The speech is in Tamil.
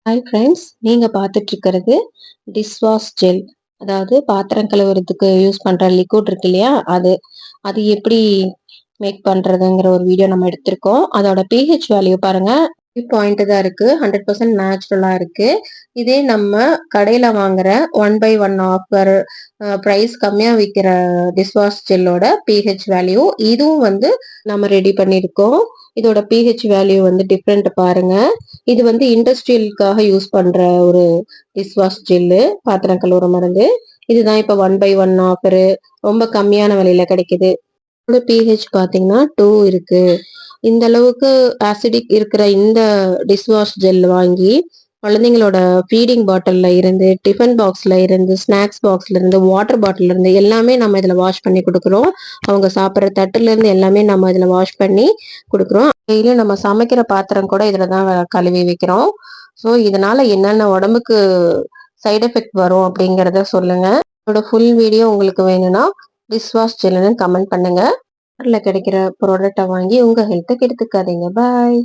ஹாய் ஃப்ரெண்ட்ஸ், நீங்க பார்த்துட்டு இருக்கிறது டிஷ் வாஷ் ஜெல். அதாவது பாத்திரம் கழுவுறதுக்கு யூஸ் பண்ற லிக்விட் இருக்கு இல்லையா, அது அது எப்படி மேக் பண்றதுங்கிற ஒரு வீடியோ நம்ம எடுத்திருக்கோம். அதோட pH வேல்யூ பாருங்க, 3 தான் இருக்கு. 100% நேச்சுரலா இருக்கு. இதே நம்ம கடையில வாங்குற 1/1 ஆஃபர் பிரைஸ் கம்மியா விற்கிற டிஷ் வாஷ் ஜெல்லோட pH வேல்யூ இதுவும் நம்ம ரெடி பண்ணியிருக்கோம். இதோட pH வேல்யூ டிஃப்ரெண்ட் பாருங்க. இது இண்டஸ்ட்ரியலுக்காக யூஸ் பண்ற ஒரு டிஷ் வாஷ் ஜெல்லு, பாத்திரம் கழுவுற மருந்து. இதுதான் இப்ப 1/1 ஆஃபரு, ரொம்ப கம்மியான விலையில கிடைக்குது. இதோட pH பாத்தீங்கன்னா 2 இருக்கு. இந்த அளவுக்கு ஆசிடிக் இருக்கிற இந்த டிஷ் வாஷ் ஜெல் வாங்கி குழந்தைங்களோட ஃபீடிங் பாட்டில்ல இருந்து, டிஃபன் பாக்ஸ்ல இருந்து, ஸ்நாக்ஸ் பாக்ஸ்ல இருந்து, வாட்டர் பாட்டில்ல இருந்து எல்லாமே நம்ம இதுல வாஷ் பண்ணி கொடுக்குறோம். அவங்க சாப்பிட்ற தட்டுல இருந்து எல்லாமே நம்ம இதுல வாஷ் பண்ணி கொடுக்குறோம். டெய்லியும் நம்ம சமைக்கிற பாத்திரம் கூட இதுல தான் கழுவி வைக்கிறோம். ஸோ இதனால என்னென்ன உடம்புக்கு சைடு எஃபெக்ட் வரும் அப்படிங்கிறத சொல்லுங்க. இதோட ஃபுல் வீடியோ உங்களுக்கு வேணும்னா டிஷ் வாஷ் ஜெல்லுன்னு கமெண்ட் பண்ணுங்க. கிடைக்கிற ப்ராடக்டை வாங்கி உங்க ஹெல்த்தை கெடுத்துக்காதீங்க. பாய்.